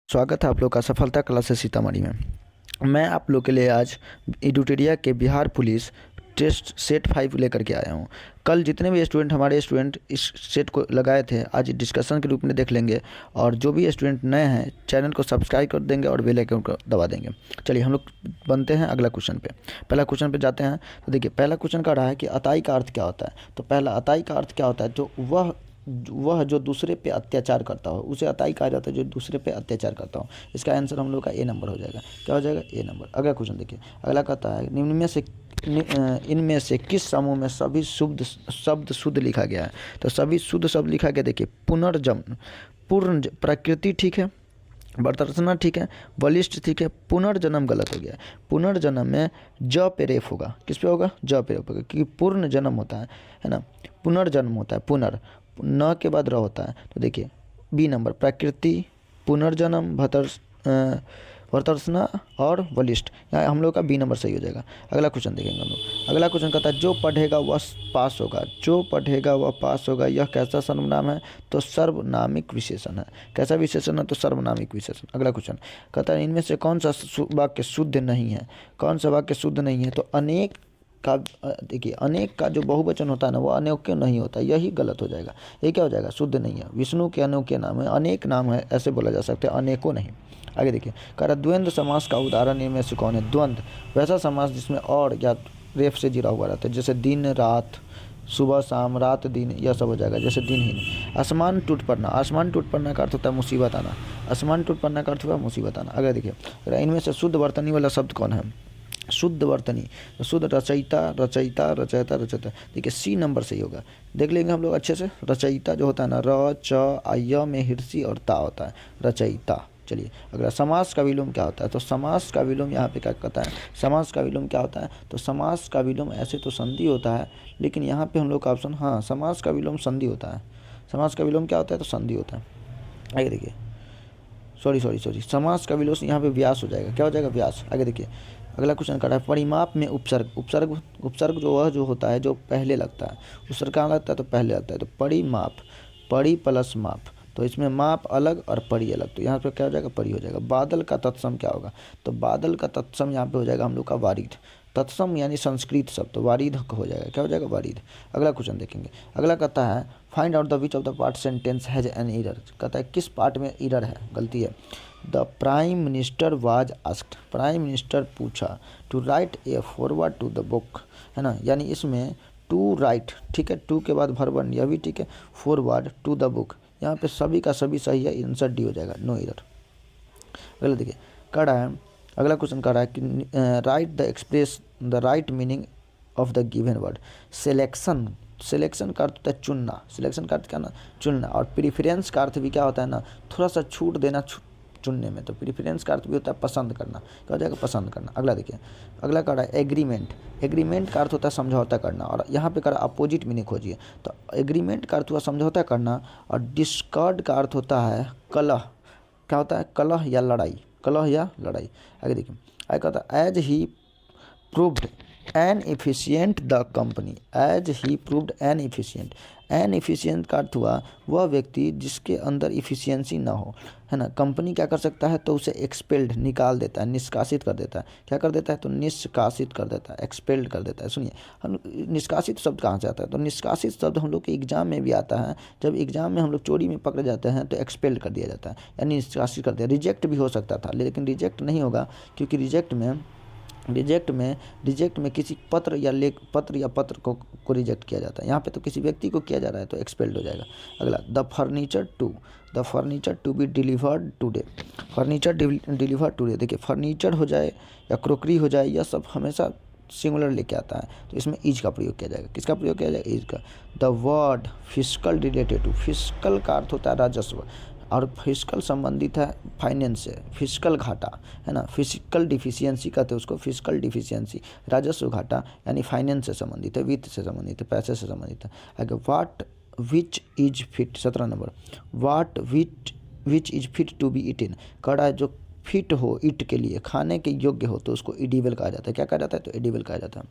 स्वागत है आप लोग का सफलता क्लासेस सीतामढ़ी में। मैं आप लोग के लिए आज एडुटेरिया के बिहार पुलिस टेस्ट सेट 5 लेकर के आया हूँ। कल जितने भी हमारे स्टूडेंट इस सेट को लगाए थे आज डिस्कशन के रूप में देख लेंगे, और जो भी स्टूडेंट नए हैं चैनल को सब्सक्राइब कर देंगे और बेल आइकन को दबा देंगे। चलिए हम लोग बनते हैं अगला क्वेश्चन पे। पहला क्वेश्चन पे जाते हैं। तो देखिए पहला क्वेश्चन का रहा है कि अताई का अर्थ क्या होता है। तो पहला अताई का अर्थ क्या होता है, जो वह जो दूसरे पे अत्याचार करता हो उसे अताई कहा जाता है, जो दूसरे पे अत्याचार करता हो। इसका आंसर हम लोग का ए नंबर हो जाएगा। क्या हो जाएगा? ए नंबर। अगला क्वेश्चन देखिए। अगला कहता है इनमें से किस समूह में सभी शुद्ध शब्द शुद्ध लिखा गया है। तो सभी शुद्ध शब्द लिखा गया। देखिए पुनर्जन्म, प्रकृति ठीक है, वर्तरसना ठीक है, बलिष्ठ ठीक है, पुनर्जन्म गलत हो गया। पुनर्जन्म में ज पे रेफ होगा। किस पे होगा? ज पे रेफ होगा, क्योंकि पूर्ण जन्म होता है ना। पुनर्जन्म होता है, पुनर न के बाद र होता है। तो देखिए बी नंबर, प्रकृति, पुनर्जन्म, वर्तरसना और बलिष्ठ। यहाँ हम लोग का बी नंबर सही हो जाएगा। अगला क्वेश्चन देखेंगे हम लोग। अगला क्वेश्चन कहता है जो पढ़ेगा वह पास होगा। जो पढ़ेगा वह पास होगा, यह कैसा सर्वनाम है? तो सर्वनामिक विशेषण है। कैसा विशेषण है? तो सर्वनामिक विशेषण। अगला क्वेश्चन कहता है इनमें से कौन सा वाक्य शुद्ध नहीं है। कौन सा वाक्य शुद्ध नहीं है? तो अनेक का, देखिए अनेक का जो बहुवचन होता है ना वो अनेक नहीं होता, यही गलत हो जाएगा। ये क्या हो जाएगा? शुद्ध नहीं है। विष्णु के अनोखे नाम है, अनेक नाम है ऐसे बोला जा सकता है, अनेकों नहीं। आगे देखिए कह रहा द्वंद्व समास का उदाहरण इनमें से कौन है? द्वंद्व वैसा समास जिसमें और या रेफ से जुड़ा हुआ रहता है, जैसे दिन रात, सुबह शाम, रात दिन, यह सब हो जाएगा। जैसे दिनहीन। आसमान टूट पड़ना, आसमान टूट पड़ना का अर्थ होता है मुसीबत आना। आसमान टूट पड़ना का अर्थ हुआ मुसीबत आना। अगर देखिए इनमें से शुद्ध वर्तनी वाला शब्द कौन है? शुद्ध वर्तनी, तो शुद्ध रचयिता, रचयिता, रचयिता, रचयिता। देखिए सी नंबर सही होगा। देख लेंगे हम लोग अच्छे से। रचयिता जो होता है ना, र च य में हिरसी और ता होता है, रचयिता। चलिए अगला समास का विलोम क्या होता है। तो समास का विलोम यहाँ पे क्या कहता है? समास का विलोम क्या होता है? तो समास का विलोम ऐसे तो संधि होता है, लेकिन यहाँ पे हम लोग का ऑप्शन, हाँ समास का विलोम संधि होता है। समास का विलोम क्या होता है? तो संधि होता है। आगे देखिए, सॉरी, समास का विलोम यहाँ पे व्यास हो जाएगा। क्या हो जाएगा? व्यास। आगे देखिए अगला क्वेश्चन कर रहा है परिमाप में उपसर्ग। उपसर्ग जो वह जो होता है जो पहले लगता है। उपसर्ग कहाँ लगता है? तो पहले लगता है। तो परिमाप, परि प्लस माप, तो इसमें माप अलग और परि अलग, तो यहाँ पे क्या हो जाएगा? परि हो जाएगा। बादल का तत्सम क्या होगा? तो बादल का तत्सम यहाँ पे हो जाएगा हम लोग का वारिध। तत्सम यानी संस्कृत शब्द, तो वारिध हो जाएगा। क्या हो जाएगा? वारिध। अगला क्वेश्चन देखेंगे। अगला कहता है find out the which of the part sentence has an error. कहता है किस पार्ट में एरर है, गलती है। The prime minister was asked, prime minister पूछा, to write a foreword to the book, है ना। यानी इसमें टू राइट ठीक है, टू के बाद वर्ब यह भी ठीक है, फॉरवर्ड टू द बुक, यहाँ पे सभी का सभी सही है, आंसर डी हो जाएगा, नो एरर। अगला देखिए कह रहा है, अगला क्वेश्चन कह रहा है कि right the express the right meaning of the given word. Selection, selection का अर्थ होता है चुनना। सिलेक्शन का अर्थ क्या ना? चुनना। और प्रीफरेंस का अर्थ भी क्या होता है ना? थोड़ा सा छूट देना चुनने में। तो प्रीफरेंस का अर्थ भी होता है पसंद करना। क्या हो जाएगा? पसंद करना। अगला देखिए, अगला कह रहा है एग्रीमेंट। एग्रीमेंट का अर्थ होता है समझौता करना, और यहाँ पे कर अपोजिट मीनिंग खोजिए। तो एग्रीमेंट का अर्थ हुआ समझौता करना, और डिस्कॉर्ड का अर्थ होता है कलह। क्या होता है? कलह या लड़ाई, कलह या लड़ाई। आगे देखिए आगे कहता है as he proved an efficient the company. As he proved an efficient, an efficient का अर्थ हुआ वह व्यक्ति जिसके अंदर इफिशियंसी ना हो, है ना। कंपनी क्या कर सकता है? तो उसे एक्सपेल्ड, निकाल देता है, निष्कासित कर देता है। क्या कर देता है? तो निष्कासित कर देता है, एक्सपेल्ड कर देता है। सुनिए हम निष्कासित शब्द कहाँ से आता है? तो निष्कासित शब्द हम लोग के एग्जाम में भी आता है। जब एग्जाम में हम लोग चोरी में पकड़े जाते हैं तो एक्सपेल्ड कर दिया जाता है, यानी निष्कासित कर दिया। रिजेक्ट भी हो सकता था, लेकिन रिजेक्ट नहीं होगा, क्योंकि रिजेक्ट में किसी पत्र या पत्र को रिजेक्ट किया जाता है। यहाँ पे तो किसी व्यक्ति को किया जा रहा है, तो एक्सपेल्ड हो जाएगा। अगला the furniture to be delivered today. Furniture delivered today. देखिए फर्नीचर हो जाए या क्रोकरी हो जाए, यह सब हमेशा सिंगुलर लेके आता है, तो इसमें इज का प्रयोग किया जाएगा। किसका प्रयोग किया जाएगा? इज का। The word physical related to, physical का अर्थ होता है राजस्व, और फिजिकल संबंधित है फाइनेंस से, फिजिकल घाटा, है ना। फिजिकल डिफिशियंसी कहते हैं उसको, फिजिकल डिफिशियंसी। राजस्व घाटा यानी फाइनेंस से संबंधित है, वित्त से संबंधित है, पैसे से संबंधित है। आगे what which is fit, 17 number, what which is fit to be eaten. कड़ा है जो फिट हो, ईट के लिए, खाने के योग्य हो, तो उसको एडिबल कहा जाता है। क्या कहा जाता है? तो एडिबल कहा जाता है।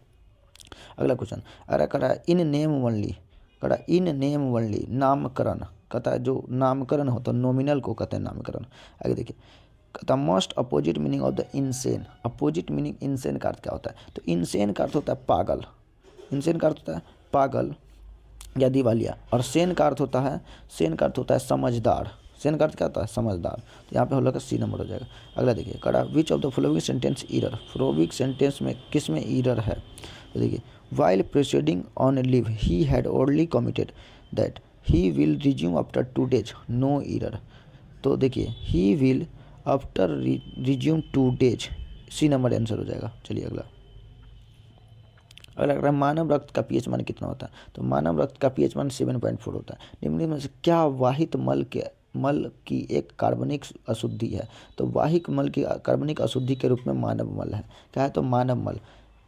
अगला क्वेश्चन अरे करा इन नेम वनली, करा इन नेम वनली, नामकरण। कहता है जो नामकरण हो तो नॉमिनल को कहते हैं नामकरण। आगे देखिए the most opposite meaning of the insane. Opposite meaning insane का अर्थ क्या होता है? तो इनसेन का अर्थ होता है पागल, इनसेन का अर्थ होता है पागल या दिवालिया, और सेन का अर्थ होता है, सेन का अर्थ होता है समझदार। सेन का अर्थ क्या होता है? समझदार। तो यहाँ पे हम लोग का सी नंबर हो जाएगा। अगला देखिए, कड़ा which of the following sentence error, following sentence में किस में ईरर है? तो देखिए, while proceeding on leave he had only committed that he will resume after 2 days, no error. तो देखिए, he will after resume 2 days, C number answer हो जाएगा। चलिए अगला, अगला अगर मानव रक्त का पीएच मान कितना होता है? तो मानव रक्त का पीएच मान 7.4 होता है। निम्न में से क्या वाहित मल की एक कार्बनिक अशुद्धि है? तो वाहिक मल की कार्बनिक अशुद्धि के रूप में मानव मल है। क्या है? तो मानव मल।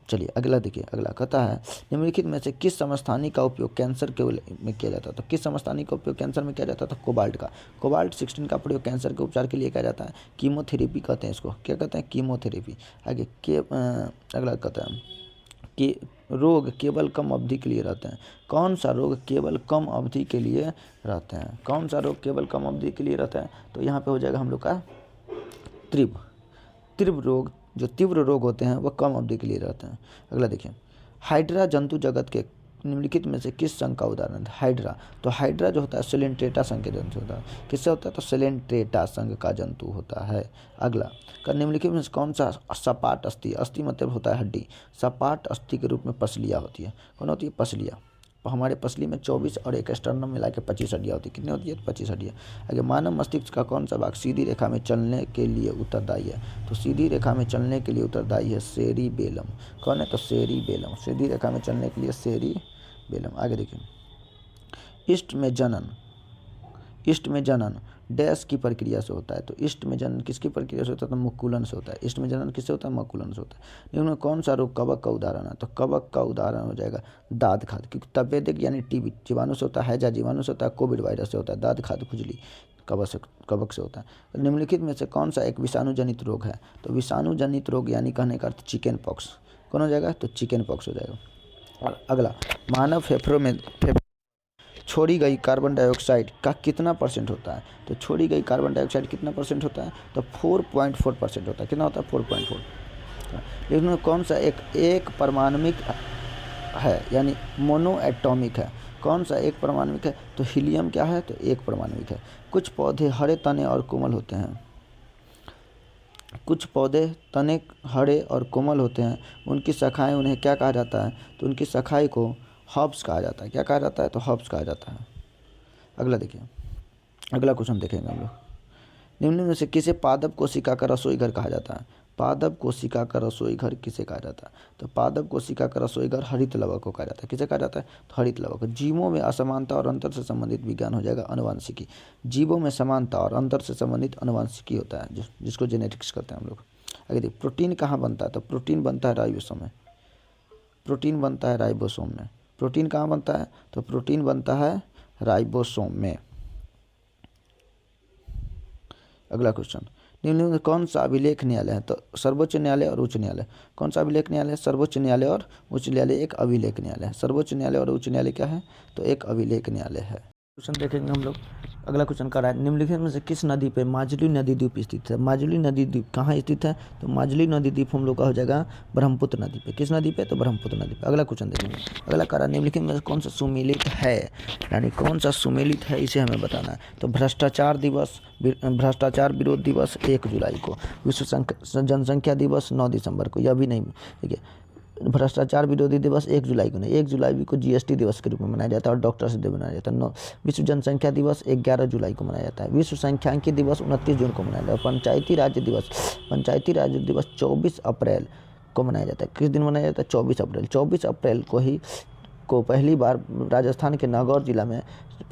चलिए अगला देखिए, अगला कहता है निम्नलिखित में से किस समस्थानी का उपयोग कैंसर के में किया जाता है? तो किस समस्थानी का उपयोग कैंसर में किया जाता है? तो कोबाल्ट का। कोबाल्ट 16 का प्रयोग कैंसर के उपचार के लिए किया जाता है। कीमोथेरेपी कहते हैं इसको। क्या कहते हैं? कीमोथेरेपी। आगे अगला कहता है कि रोग केवल कम अवधि के लिए रहते हैं। कौन सा रोग केवल कम अवधि के लिए रहते हैं? कौन सा रोग केवल कम अवधि के लिए रहता है? तो यहाँ पे हो जाएगा हम लोग का तीव्र रोग। जो तीव्र रोग होते हैं वह कम अवधि के लिए रहते हैं। अगला देखिए, हाइड्रा जंतु जगत के निम्नलिखित में से किस संघ का उदाहरण है? हाइड्रा। तो हाइड्रा जो होता है सेलेंट्रेटा संघ के जंतु होता है। किससे होता है? तो सेलेंट्रेटा संघ का जंतु होता है। अगला, निम्नलिखित में से कौन सा सपाट अस्थि, अस्थि मतलब होता है हड्डी, सपाट अस्थि के रूप में पसलियाँ होती है? कौन होती है? पसलियाँ। हमारे पसली में 24 और एक स्टर्नम मिला के 25 हड्डियाँ होती है। कितनी होती है? 25 हड्डियाँ। आगे, मानव मस्तिष्क का कौन सा भाग सीधी रेखा में चलने के लिए उत्तरदायी है? तो सीधी रेखा में चलने के लिए उत्तरदायी है सेरिबेलम। कौन है? तो सेरिबेलम। सीधी रेखा में चलने के लिए सेरिबेलम। आगे देखिए, इष्ट में जनन डैश की प्रक्रिया से होता है? तो इष्ट में जनन किसकी प्रक्रिया से होता है? तो मुकुलन से होता है। इष्ट में जनन किससे होता है? मुकुलन से होता है। निम्न में कौन सा रोग कवक का उदाहरण है? तो कवक का उदाहरण हो जाएगा दाद खाद, क्योंकि तपेदिक यानी टीबी जीवाणु से होता है, हैजा जीवाणु से होता है, कोविड वायरस से होता है, दाद खाद खुजली कवक से होता है। तो निम्नलिखित में से कौन सा एक विषाणुजनित रोग है? तो विषाणुजनित रोग यानी कहने का अर्थ चिकन पॉक्स। कौन हो जाएगा? तो चिकन पॉक्स हो जाएगा। और अगला, मानव फेफड़ों में छोड़ी गई कार्बन डाइऑक्साइड का कितना % होता है? तो छोड़ी गई कार्बन डाइऑक्साइड कितना % होता है? तो 4.4% होता है। कितना होता है? 4.4। लेकिन कौन सा एक परमाणुक है यानी मोनो एटॉमिक है? कौन सा एक परमाणुक है? तो हीलियम क्या है? तो एक परमाणुक है। कुछ पौधे हरे तने और कोमल होते हैं। कुछ पौधे तने हरे और कोमल होते हैं, उनकी शाखाएं उन्हें क्या कहा जाता है? तो उनकी शाखाएं को हर्ब्स कहा जाता है। क्या कहा जाता है? तो हर्ब्स कहा जाता है। अगला देखिए, अगला क्वेश्चन देखेंगे हम लोग, निम्न में से किसे पादप कोशिका का रसोई घर कहा जाता है? पादप कोशिका का रसोई घर किसे कहा जाता है? तो पादप कोशिका का रसोई घर हरित लवक को कहा जाता है। किसे कहा जाता है? तो हरित लवक। जीवों में असमानता और अंतर से संबंधित विज्ञान हो जाएगा अनुवांशिकी। जीवों में समानता और अंतर से संबंधित अनुवांशिकी होता है, जिसको जेनेटिक्स कहते हैं हम लोग। अगर देखिए, प्रोटीन कहाँ बनता है? तो प्रोटीन बनता है राइबोसोम में। प्रोटीन बनता है राइबोसोम में। प्रोटीन कहाँ बनता है? तो प्रोटीन बनता है राइबोसोम में। अगला क्वेश्चन, निम्न में कौन सा अभिलेख न्यायालय है? तो सर्वोच्च न्यायालय और उच्च न्यायालय। कौन सा अभिलेख न्यायालय है? सर्वोच्च न्यायालय और उच्च न्यायालय एक अभिलेख न्यायालय है। सर्वोच्च न्यायालय और उच्च न्यायालय क्या है? तो एक अभिलेख न्यायालय है। क्वेश्चन देखेंगे हम लोग। अगला क्वेश्चन कर रहा है, निम्नलिखित में से किस नदी पे माजुली नदी द्वीप स्थित है? माजुली नदी द्वीप कहाँ स्थित है? तो माजुली नदी द्वीप हम लोग का हो जाएगा ब्रह्मपुत्र नदी पे। किस नदी पे? तो ब्रह्मपुत्र नदी पे। अगला क्वेश्चन देखेंगे। अगला कर रहा है, निम्नलिखित में से कौन सा सुमेलित है? यानी कौन सा सुमेलित है, इसे हमें बताना है। तो भ्रष्टाचार विरोध दिवस 1 जुलाई को, विश्व जनसंख्या दिवस 9 दिसंबर को। यह भी नहीं, देखिए, भ्रष्टाचार विरोधी दिवस 1 जुलाई को नहीं, 1 जुलाई को जीएसटी दिवस के रूप में मनाया जाता है और डॉक्टर्स डे मनाया जाता है। विश्व जनसंख्या दिवस 11 जुलाई को मनाया जाता है। विश्व सांख्यिकी दिवस 29 जून को मनाया जाता है। पंचायती राज्य दिवस 24 अप्रैल को मनाया जाता है। किस दिन मनाया जाता है? 24 अप्रैल। 24 अप्रैल को पहली बार राजस्थान के नागौर जिला में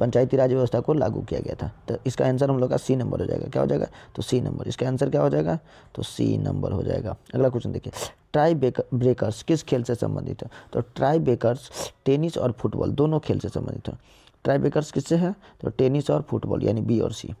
पंचायती राज व्यवस्था को लागू किया गया था। तो इसका आंसर हम लोग का सी नंबर हो जाएगा। क्या हो जाएगा? तो सी नंबर। इसका आंसर क्या हो जाएगा? तो सी नंबर हो जाएगा। अगला क्वेश्चन देखिए, टाई ब्रेकर्स किस खेल से संबंधित है? तो टाई ब्रेकर्स टेनिस और फुटबॉल दोनों खेल से संबंधित है। टाई ब्रेकर्स किससे है? तो टेनिस और फुटबॉल यानी बी और सी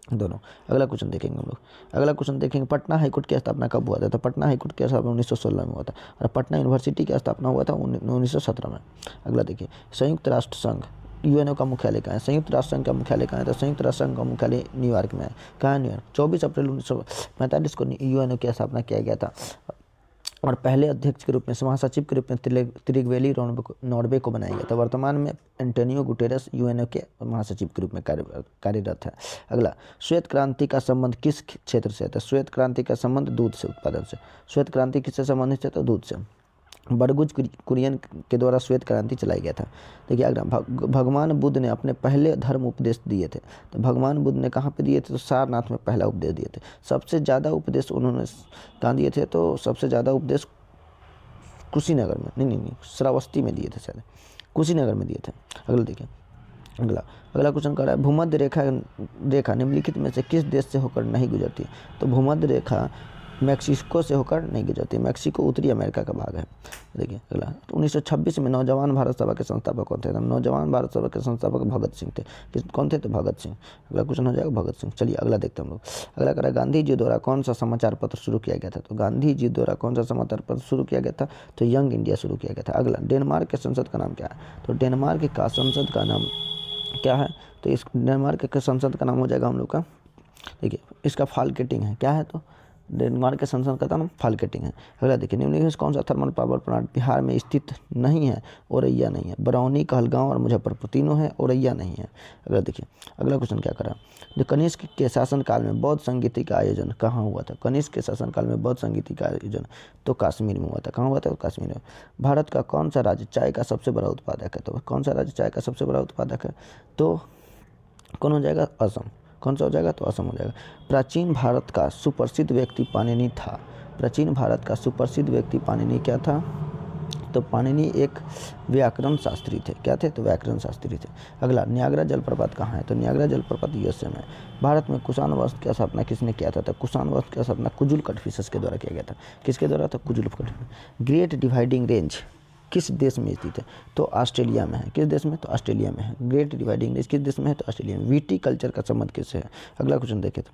दोनों। अगला क्वेश्चन देखेंगे हम लोग। अगला क्वेश्चन देखेंगे, पटना हाईकोर्ट की स्थापना कब हुआ था? तो पटना हाईकोर्ट की स्थापना 1916 में हुआ था और पटना यूनिवर्सिटी की स्थापना हुआ था 1917 में। अगला देखिए, संयुक्त राष्ट्र संघ यूएनओ का मुख्यालय कहाँ है? संयुक्त राष्ट्र संघ का मुख्यालय कहाँ है? तो संयुक्त राष्ट्र संघ का मुख्यालय न्यूयॉर्क में है। कहाँ है न्यूयॉर्क? 24 अप्रैल 1945 को यूएनओ की स्थापना किया गया था और पहले अध्यक्ष के रूप में, महासचिव के रूप में त्रिगवेली नॉर्वे को बनाया गया था। वर्तमान में एंटोनियो गुटेरेस यूएनओ के महासचिव के रूप में कार्यरत है। अगला, श्वेत क्रांति का संबंध किस क्षेत्र से है? तो श्वेत क्रांति का संबंध दूध से उत्पादन से। श्वेत क्रांति किससे संबंधित है? तो दूध से। बरगुज कुरियन के द्वारा श्वेत क्रांति चलाया गया था। देखिए अगला, भगवान बुद्ध ने अपने पहले धर्म उपदेश दिए थे। तो भगवान बुद्ध ने कहाँ पे दिए थे? तो सारनाथ में पहला उपदेश दिए थे। सबसे ज़्यादा उपदेश उन्होंने कहाँ दिए थे? तो सबसे ज़्यादा उपदेश कुशीनगर में, नहीं, श्रावस्ती में दिए थे, शायद कुशीनगर में दिए थे। अगला देखिए, अगला क्वेश्चन कर रहा है, भूमध्य रेखा निम्नलिखित में से किस देश से होकर नहीं गुजरती? तो भूमध्य रेखा मैक्सिको से होकर नहीं गुजरती। मैक्सिको उत्तरी अमेरिका का भाग है। देखिए अगला, 1926 में नौजवान भारत सभा के संस्थापक कौन थे? नौजवान भारत सभा के संस्थापक भगत सिंह थे। कौन थे? तो भगत सिंह। अगला क्वेश्चन हो जाएगा भगत सिंह। चलिए अगला देखते हैं हम लोग। अगला करा, गांधी जी द्वारा कौन सा समाचार पत्र शुरू किया गया था? तो गांधी जी द्वारा कौन सा समाचार पत्र शुरू किया गया था? तो यंग इंडिया शुरू किया गया था। अगला, डेनमार्क के संसद का नाम क्या है? तो डेनमार्क का संसद का नाम क्या है? तो इस डेनमार्क के संसद का नाम हो जाएगा हम लोग का, देखिए इसका फाल्केटिंग है। क्या है? तो डेनमार्क के संसद का नाम फाल्केटिंग है। अगला देखिए, निम्नलिखित में कौन सा थर्मल पावर प्लांट बिहार में स्थित नहीं है? औरैया नहीं है। बरौनी, कहलगांव और मुजफ्फरपुर तीनों है, औरैया नहीं है। अगला देखिए, अगला क्वेश्चन क्या करा, जो कनिष्क के शासनकाल में बौद्ध संगीति का आयोजन कहाँ हुआ था? कनिष्क के शासनकाल में बौद्ध संगीति का आयोजन तो कश्मीर में हुआ था। कहाँ हुआ था? तो कश्मीर में। भारत का कौन सा राज्य चाय का सबसे बड़ा उत्पादक है? तो कौन सा राज्य चाय का सबसे बड़ा उत्पादक है? तो कौन हो जाएगा? असम। कौन सा हो जाएगा? तो असम हो जाएगा। प्राचीन भारत का सुप्रसिद्ध व्यक्ति पाणिनि था। प्राचीन भारत का सुप्रसिद्ध व्यक्ति पाणिनि क्या था? तो पाणिनि एक व्याकरण शास्त्री थे। क्या थे? तो व्याकरण शास्त्री थे। अगला, नियाग्रा जलप्रपात कहाँ है? तो नियाग्रा जलप्रपात यूएसए में। भारत में कुषाण वंश की स्थापना किसने किया था? तो कुषाण वंश की स्थापना कुजुल कटफिशस के द्वारा किया गया था। किसके द्वारा? तो Kujula Kadphises. Great dividing range किस देश में स्थित है? तो ऑस्ट्रेलिया में है। किस देश में? तो ऑस्ट्रेलिया में है। ग्रेट डिवाइडिंग रेंज किस देश में है? तो ऑस्ट्रेलिया में। वीटी कल्चर का संबंध किससे है? अगला क्वेश्चन देखें तो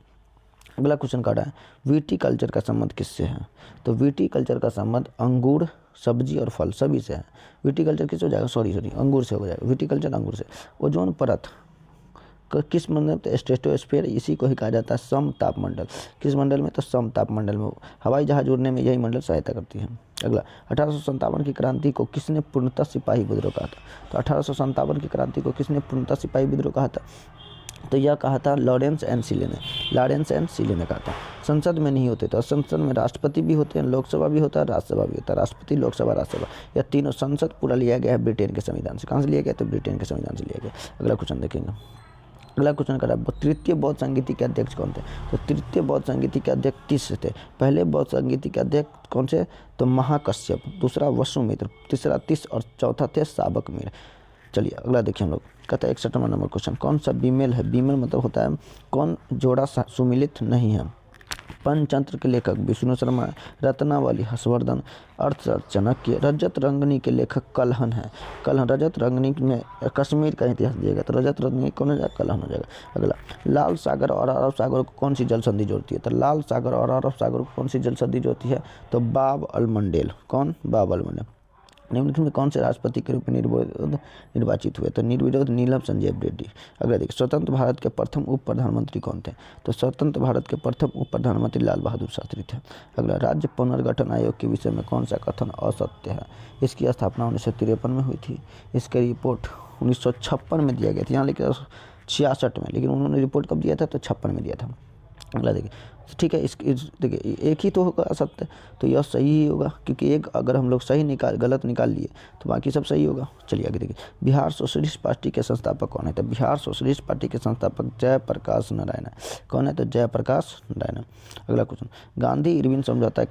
अगला क्वेश्चन का है, वीटी कल्चर का संबंध किससे है? तो वीटी कल्चर का संबंध अंगूर, सब्जी और फल सभी से है। वीटी कल्चर किससे हो जाएगा? सॉरी अंगूर से हो जाएगा। वीटी कल्चर अंगूर से। ओजोन परत किस मंडल? तो स्ट्रेटोस्फीयर, इसी को ही कहा जाता है समताप मंडल। किस मंडल में? तो समताप मंडल में। हवाई जहाज उड़ने में यही मंडल सहायता करती है। अगला, 1857 की क्रांति को किसने पूर्णतः सिपाही विद्रोह कहा था? तो 1857 की क्रांति को किसने पूर्णतः सिपाही विद्रोह कहा था? तो यह कहा था लॉरेंस एंड सीले ने। लॉरेंस एंड सीले ने कहा था। संसद में नहीं होते, तो संसद में राष्ट्रपति भी होते हैं, लोकसभा भी होता है, राज्यसभा भी होता है। राष्ट्रपति, लोकसभा, राज्यसभा, यह तीनों संसद पूरा लिया गया है ब्रिटेन के संविधान से। कहाँ से लिया गया? तो ब्रिटेन के संविधान से लिया गया। अगला क्वेश्चन देखेंगे। अगला क्वेश्चन करा, तृतीय बौद्ध संगीति के अध्यक्ष कौन थे? तो तृतीय बौद्ध संगीति के अध्यक्ष तीस थे। पहले बौद्ध संगीति के अध्यक्ष कौन से? तो महाकश्यप, दूसरा वसुमित्र, तीसरा तीस और चौथा थे साबकमीर। चलिए अगला देखिए हम लोग। कहता है 61वां नंबर क्वेश्चन, कौन सा बीमेल है? बीमेल मतलब होता है कौन जोड़ा सुमिलित नहीं है। पंचतंत्र के लेखक विष्णु शर्मा, रत्नावली हर्षवर्धन, अर्थशास्त्र चाणक्य, रजत रंगनी के लेखक कल्हण है। कल्हण, रजत रंगनी में कश्मीर का इतिहास दिएगा, तो रजत रंगनी कौन हो जाएगा? कल्हण हो जाएगा। अगला, लाल सागर और अरब सागर को कौन सी जल संधि जोड़ती है? तो लाल सागर और अरब सागर को कौन सी जल संधि जोड़ती है? तो बाब अल मंडेल। कौन? बाब अल मंडेल। निम्नलिखित में कौन से राष्ट्रपति के रूप में निर्वाचित हुए? तो निर्विरोध नीलम संजय रेड्डी। अगला देखिए, स्वतंत्र भारत के प्रथम उप प्रधानमंत्री कौन थे? तो स्वतंत्र भारत के प्रथम उप प्रधानमंत्री लाल बहादुर शास्त्री थे। अगला, राज्य पुनर्गठन आयोग के विषय में कौन सा कथन असत्य है? इसकी स्थापना 1953 में हुई थी। इसकी रिपोर्ट 1956 में दिया गया था। यहाँ लिखा 66 में, लेकिन उन्होंने रिपोर्ट कब दिया था? तो 56 में दिया था। अगला देखिए, ठीक है, देखिए एक ही तो होगा असत्य, तो यह सही ही होगा, क्योंकि एक अगर हम लोग सही गलत निकाल लिए तो बाकी सब सही होगा। चलिए आगे देखिए, बिहार सोशलिस्ट पार्टी के संस्थापक कौन है? तो बिहार सोशलिस्ट पार्टी के संस्थापक जयप्रकाश नारायण है। कौन है? तो जयप्रकाश नारायण। अगला क्वेश्चन, गांधी इरविन समझौता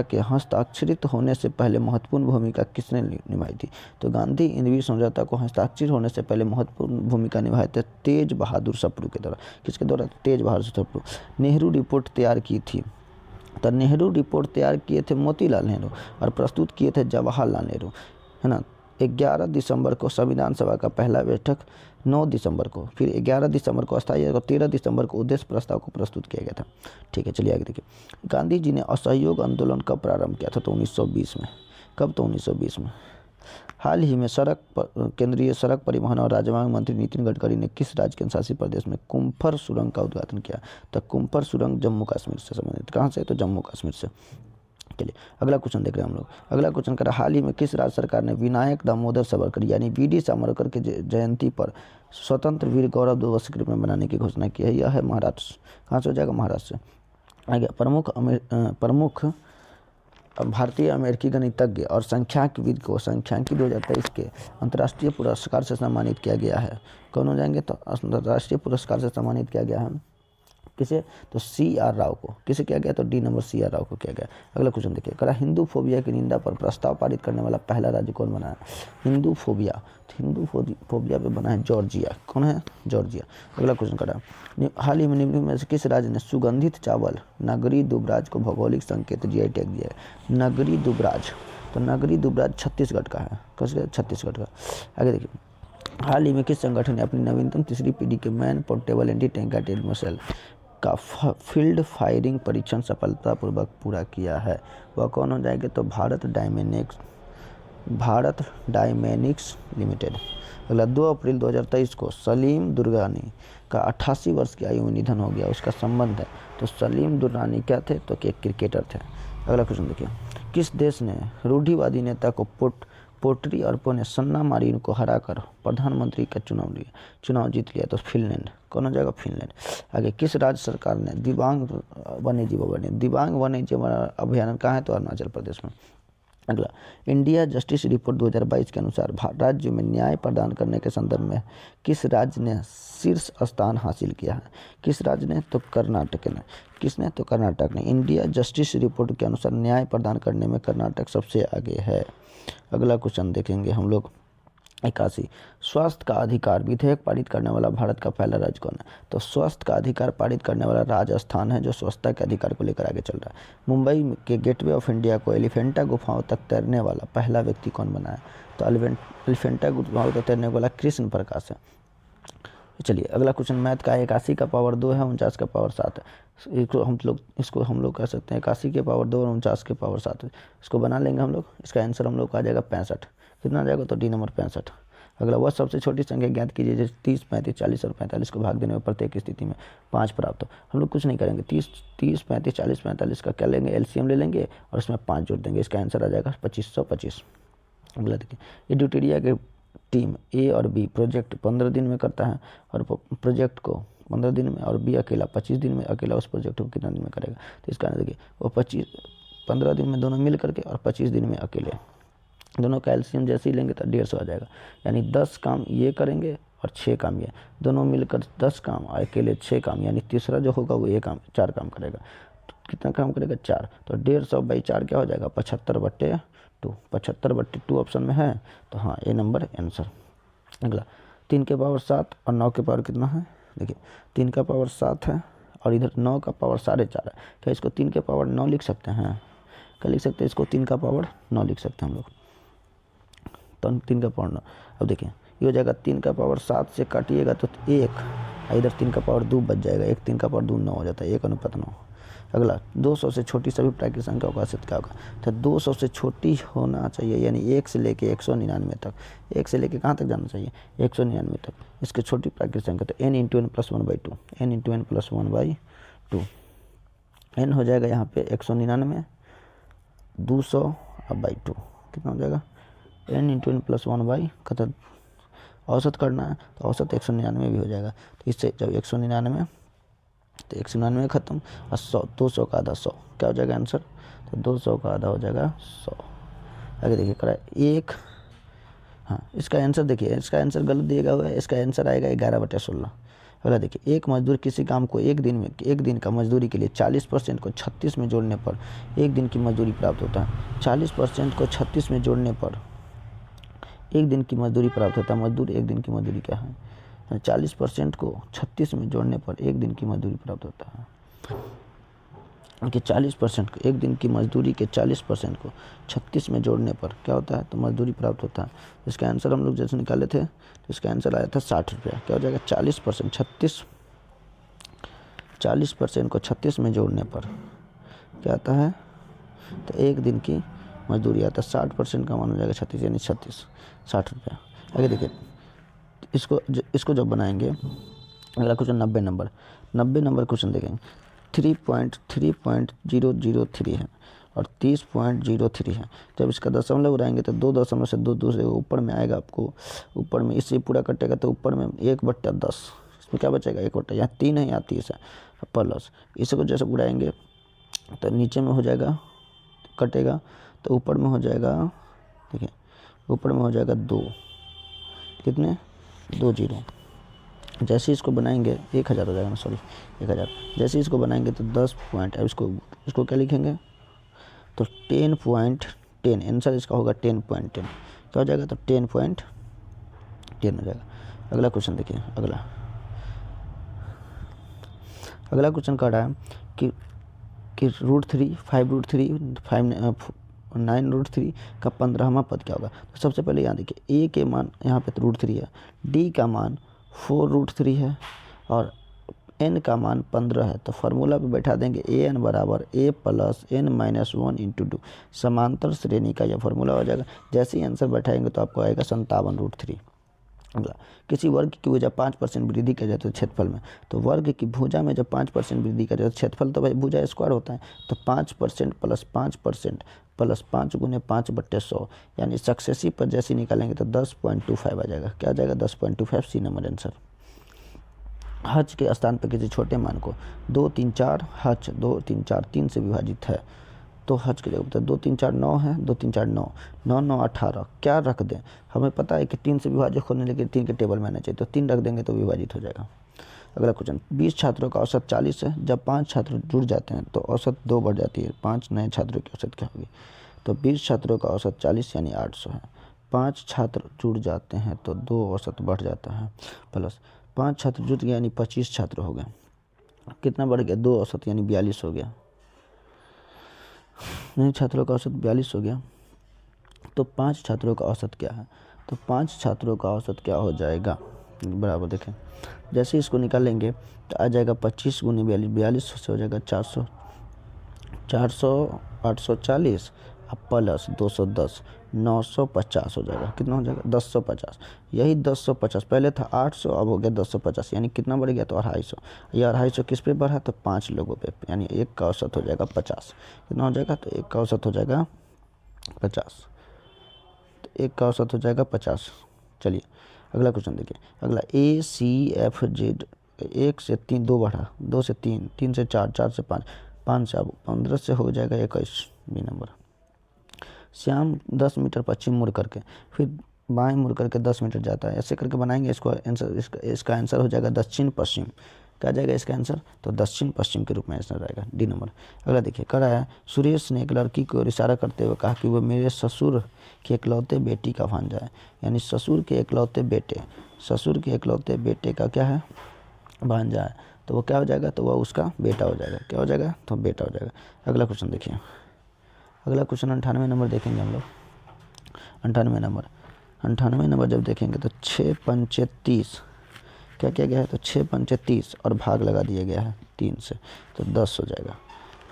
के हस्ताक्षरित होने से पहले महत्वपूर्ण भूमिका किसने निभाई थी? तो गांधी इरविन समझौता को हस्ताक्षरित होने से पहले महत्वपूर्ण भूमिका निभाए थे तेज बहादुर सप्रू के द्वारा। किसके द्वारा? तेज बहादुर सप्रू। नेहरू रिपोर्ट तैयार की थी, तो नेहरू रिपोर्ट तैयार किए थे मोतीलाल नेहरू और प्रस्तुत किए थे जवाहरलाल नेहरू, है ना। 11 दिसंबर को संविधान सभा का पहला बैठक, 9 दिसंबर को, फिर 11 दिसंबर को अस्थायी और 13 दिसंबर को उद्देश्य प्रस्ताव को प्रस्तुत किया गया था। ठीक है, चलिए आगे देखिए, गांधी जी ने असहयोग आंदोलन कब प्रारंभ किया था? तो 1920 में। कब? तो 1920 में। हाल ही में केंद्रीय सड़क परिवहन और राजमार्ग मंत्री नितिन गडकरी ने किस राज्य केंद्र शासित प्रदेश में कुम्फर सुरंग का उद्घाटन किया? तो कुम्फर सुरंग जम्मू कश्मीर से संबंधित, कहाँ से? तो जम्मू कश्मीर से। चलिए अगला क्वेश्चन देख रहे हैं हम लोग। अगला क्वेश्चन कर हाल ही में किस राज्य सरकार ने विनायक दामोदर सावरकर यानी वीडी सावरकर के जयंती पर स्वतंत्र वीर गौरव दिवस के रूप में मनाने की घोषणा की है? यह है महाराष्ट्र। कहाँ से हो जाएगा? महाराष्ट्र से। आगे प्रमुख भारतीय अमेरिकी गणितज्ञ और सांख्यिकीविद को सांख्यिकी 2023 के अंतर्राष्ट्रीय पुरस्कार से सम्मानित किया गया है। कौन हो जाएंगे? तो अंतर्राष्ट्रीय पुरस्कार से सम्मानित किया गया है किसे? तो CR राव को। किसे किया गया? तो D नंबर CR राव को किया गया। अगला क्वेश्चन देखिए, करा हिंदू फोबिया की निंदा पर प्रस्ताव पारित करने वाला पहला राज्य कौन बना है? हिंदू फोबिया पे बना है जॉर्जिया। कौन है? जॉर्जिया। अगला क्वेश्चन करा हाल ही में निम्न में से किस राज्य ने सुगंधित चावल नगरी दुबराज को भौगोलिक संकेत GI टैग दिया है? नगरी दुबराज, तो नगरी दुबराज छत्तीसगढ़ का है। कैसे? छत्तीसगढ़ का। आगे देखिए, हाल ही में किस संगठन ने अपनी नवीनतम तीसरी पीढ़ी के man portable anti tank artillery missile का फील्ड फायरिंग परीक्षण सफलतापूर्वक पूरा किया है? वह कौन हो जाएंगे? तो भारत डायनेमिक्स लिमिटेड। अगला 2 अप्रैल 2023 को सलीम दुर्रानी का 88 वर्ष की आयु में निधन हो गया, उसका संबंध है? तो सलीम दुर्रानी क्या थे? तो एक क्रिकेटर थे। अगला क्वेश्चन देखिए, किस देश ने रूढ़िवादी नेता को पोट्री अर्पो ने सन्ना मारिन को हराकर प्रधानमंत्री का चुनाव जीत लिया? तो फिनलैंड। कौन हो जाएगा? फिनलैंड। आगे, किस राज्य सरकार ने दिव्यांग वन्यजीव अभयारण्य कहाँ है? तो अरुणाचल प्रदेश में। अगला, इंडिया जस्टिस रिपोर्ट 2022 के अनुसार राज्य में न्याय प्रदान करने के संदर्भ में किस राज्य ने शीर्ष स्थान हासिल किया है? किस राज्य ने? तो कर्नाटक ने। किसने? तो कर्नाटक ने। इंडिया जस्टिस रिपोर्ट के अनुसार न्याय प्रदान करने में कर्नाटक सबसे आगे है। अगला क्वेश्चन देखेंगे हम लोग 81, स्वास्थ्य का अधिकार विधेयक पारित करने वाला भारत का पहला राज्य कौन है? तो स्वास्थ्य का अधिकार पारित करने वाला राजस्थान है, जो स्वच्छता के अधिकार को लेकर आगे चल रहा है। मुंबई के गेटवे ऑफ इंडिया को एलिफेंटा गुफाओं तक तैरने वाला पहला व्यक्ति कौन बना है? तो एलिफेंटा गुफाओं तक तैरने वाला कृष्ण प्रकाश है। चलिए अगला क्वेश्चन मैथ का 81 का पावर 2 है, 49 का पावर 7 है। इसको हम लोग कह सकते हैं 81 के पावर 2 और 49 के पावर 7 है। इसको बना लेंगे हम लोग। इसका आंसर हम लोग को आ जाएगा 65। कितना आ जाएगा? तो D नंबर 65। अगला, वह सबसे छोटी संख्या ज्ञात कीजिए जिसे 30, 35, 40 और 45 को भाग देने में प्रत्येक स्थिति में 5 प्राप्त हो। हम लोग कुछ नहीं करेंगे, 30, 35, 40, 45 का क्या लेंगे? LCM ले लेंगे और इसमें 5 जोड़ देंगे। इसका आंसर आ जाएगा 2525। अगला देखिए, ये ड्यूटेरिया के टीम A और B प्रोजेक्ट 15 दिन में करता है और प्रोजेक्ट को 15 दिन में, और B अकेला 25 दिन में अकेला उस प्रोजेक्ट को कितना दिन में करेगा? तो इसका देखिए, वो 15 दिन में दोनों मिल करके और 25 दिन में अकेले, दोनों का एलसीएम जैसे ही लेंगे तो 150 आ जाएगा। यानी 10 काम ये करेंगे और 6 काम ये, दोनों मिलकर 10 काम और अकेले 6 काम, यानी तीसरा जो होगा वो 4 काम करेगा। तो कितना काम करेगा? 4। तो 150/4 क्या हो जाएगा? 75/2। 75/2 ऑप्शन में है, तो हाँ ए नंबर आंसर। अगला, 3 के पावर 7 और 9 के पावर कितना है? देखिए 3 का पावर 7 है और इधर 9 का पावर 4.5 है। क्या इसको 3 के पावर 9 लिख सकते हैं? क्या लिख सकते हैं? इसको 3 का पावर 9 लिख सकते हैं हम लोग। तो 3 का पावर 9। अब देखिए ये हो जाएगा 3 का पावर 7 से काटिएगा तो 1, इधर 3 का पावर 2 बच जाएगा। 1 3 का पावर 2 9 हो जाता है, 1:9। अगला, 200 से छोटी सभी प्राकृतिक संख्याओं का औसत क्या होगा? तो 200 से छोटी होना चाहिए, यानी 1 से लेके 199 तक। 1 से लेके कहाँ तक जाना चाहिए? 199 तक। इसके छोटी प्राकृतिक संख्या तो n × n + 1/2, n × n + 1/2। n हो जाएगा यहाँ पे 199, 200/2 कितना हो जाएगा? n × n + 1/, औसत करना है तो औसत 199 भी हो जाएगा। तो इससे जब 199 तो 199 खत्म और 100, 200 का आधा 100 क्या हो जाएगा आंसर? तो 200 का आधा हो जाएगा 100। आगे देखिए करा 1, हाँ इसका आंसर देखिए, इसका आंसर गलत दिया हुआ है। इसका आंसर आएगा 11/16। अगला देखिए, एक मजदूर किसी काम को एक दिन का मजदूरी के लिए 40% को 36 में जोड़ने पर 1 दिन की मजदूरी प्राप्त होता है। 40% को 36 में जोड़ने पर 1 दिन की मजदूरी प्राप्त होता है। मजदूर 1 दिन की मजदूरी क्या है? 40% को 36 में जोड़ने पर 1 दिन की मजदूरी प्राप्त होता है। कि 40% को 1 दिन की मजदूरी के 40% को 36 में जोड़ने पर क्या होता है? तो मजदूरी प्राप्त होता है। इसका आंसर हम लोग जैसे निकाले थे तो इसका आंसर आया था 60 रुपया। क्या हो जाएगा? 40% को 36 में जोड़ने पर क्या आता है? तो 1 दिन की मजदूरी आता है 60% का मान हो जाएगा 36 यानी 60 आगे देखिए इसको जब बनाएंगे अगला क्वेश्चन 90 नंबर क्वेश्चन देखेंगे 3.003 है और 30.03 है। जब इसका दशमलव उड़ाएंगे तो 2 दशमलव से 2 दूसरे ऊपर में आएगा, आपको ऊपर में इससे पूरा कटेगा तो ऊपर में 1/10 इसमें क्या बचेगा 1/, यहाँ 3 है यहाँ 30 है प्लस इसको जैसे उड़ाएंगे तो नीचे में हो जाएगा कटेगा तो ऊपर में हो जाएगा, देखिए ऊपर में हो जाएगा 2, कितने 2 जीरो। जैसे इसको बनाएंगे 1000 हो जाएगा ना, सॉरी 1000। जैसे इसको बनाएंगे तो 10 पॉइंट, अब इसको क्या लिखेंगे तो 10.10 आंसर इसका होगा 10.10 क्या हो जाएगा तो 10.10 हो जाएगा। अगला क्वेश्चन देखिए अगला क्वेश्चन कह रहा है कि √3 5√3 9√3 का 15वां पद क्या होगा। तो सबसे पहले यहाँ देखिए a के मान यहाँ पे तो √3 है, d का मान 4√3 है और n का मान 15 है। तो फार्मूला पे बैठा देंगे an बराबर a plus n minus 1 into 2 समांतर श्रेणी का यह फार्मूला हो जाएगा। जैसे ही आंसर बैठाएंगे तो आपको आएगा 57√3। अगला किसी वर्ग की भुजा 5% वृद्धि कर जाती है क्षेत्रफल में, तो वर्ग की भुजा में जब 5% वृद्धि कर जाती है क्षेत्रफल तो भाई भुजा स्क्वायर होता है, तो 5% प्लस 5% प्लस 5 गुने 5/100 यानी सक्सेसिव पर जैसे निकालेंगे तो 10.25 आ जाएगा। क्या आ जाएगा 10.25 सी नंबर आंसर। हज के स्थान पर किसी छोटे मान को 2 3 4 हज 2 3 4 3 से विभाजित है, तो हज की जगह 2 3 4 9 है, 2 3 4 9 9 9 18 क्या रख दें, हमें पता है कि 3 से विभाजित होने लेकिन 3 के टेबल में आना चाहिए, तो 3 रख देंगे तो विभाजित हो जाएगा। अगला क्वेश्चन 20 छात्रों का औसत 40 है, जब 5 छात्र जुड़ जाते हैं तो औसत 2 बढ़ जाती है, 5 नए छात्रों की औसत क्या होगी। तो 20 छात्रों का औसत 40 यानी 800 है, 5 छात्र जुड़ जाते हैं तो 2 औसत बढ़ जाता है, प्लस 5 छात्र जुड़ गए यानी 25 छात्र हो गए, कितना बढ़ गया 2 औसत यानी 42 हो गया, नए छात्रों का औसत 42 हो गया। तो 5 छात्रों का औसत क्या है, तो 5 छात्रों का औसत क्या हो जाएगा बराबर देखें, जैसे इसको निकालेंगे तो आ जाएगा 25 गुने 42 से हो जाएगा 400 840 प्लस 210 950 हो जाएगा, कितना हो जाएगा 1050। यही 1050 पहले था 800 अब हो गया 1050 यानी कितना बढ़ गया तो 250। ये 250 किस पे बढ़ा तो 5 लोगों पे, यानी एक का औसत हो जाएगा 50। कितना हो जाएगा तो एक का औसत हो जाएगा 50, तो एक का औसत हो जाएगा 50। चलिए अगला क्वेश्चन देखिए, अगला ACFZ 1 से 3 2 बढ़ा, 2 से 3 3 से 4 4 से 5 5 से 15 से हो जाएगा 21 बी नंबर। श्याम 10 मीटर पश्चिम मुड़ करके फिर बाएं मुड़ करके 10 मीटर जाता है, ऐसे करके बनाएंगे इसको आंसर, इसका आंसर हो जाएगा दक्षिण पश्चिम। क्या जाएगा इसका आंसर तो दक्षिण पश्चिम के रूप में आंसर आएगा डी नंबर। अगला देखिए कह रहा है सुरेश ने एक लड़की को इशारा करते हुए कहा कि वह मेरे ससुर के इकलौते बेटी का भांजा है, यानी ससुर के इकलौते बेटे का क्या है भांजा है, तो वो क्या हो जाएगा तो वह उसका बेटा हो जाएगा, क्या हो जाएगा तो बेटा हो जाएगा। अगला क्वेश्चन देखिए, अगला क्वेश्चन 98 नंबर देखेंगे हम लोग। 98 नंबर जब देखेंगे तो 6 पंचे 30 क्या किया गया है तो 6 पंचे 30 और भाग लगा दिया गया है 3 से तो 10 हो जाएगा।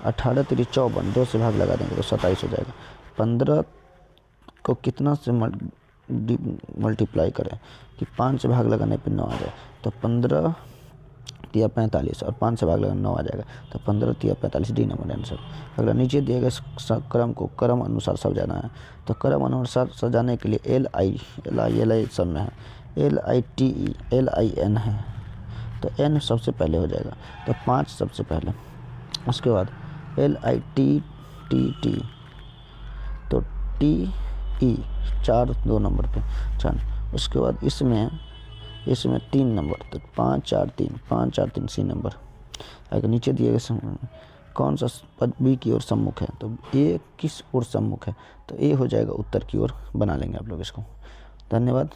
18 3 54 2 से भाग लगा देंगे तो 27 हो जाएगा। 15 को कितना से मल्टीप्लाई करें कि 5 से भाग लगाने पे 9 आ जाए, तो 15 3 45 और 5 से भाग लगाना 9 आ जाएगा, तो 15 3 45 डी नंबर आंसर। अगला नीचे दिए गए क्रम को क्रम अनुसार सजाना है, तो क्रम अनुसार सजाने के लिए LI सब में है, LITE LIN है, तो N सबसे पहले हो जाएगा, तो 5 सबसे पहले, उसके बाद LITTT तो TE 4 2 नंबर पे 4, उसके बाद इसमें 3 नंबर, तो 5 4 3 सी नंबर। अगर नीचे दिए गए कौन सा पद बी की ओर सम्मुख है, तो ए किस ओर सम्मुख है, तो ए हो जाएगा उत्तर की ओर, बना लेंगे आप लोग इसको। धन्यवाद।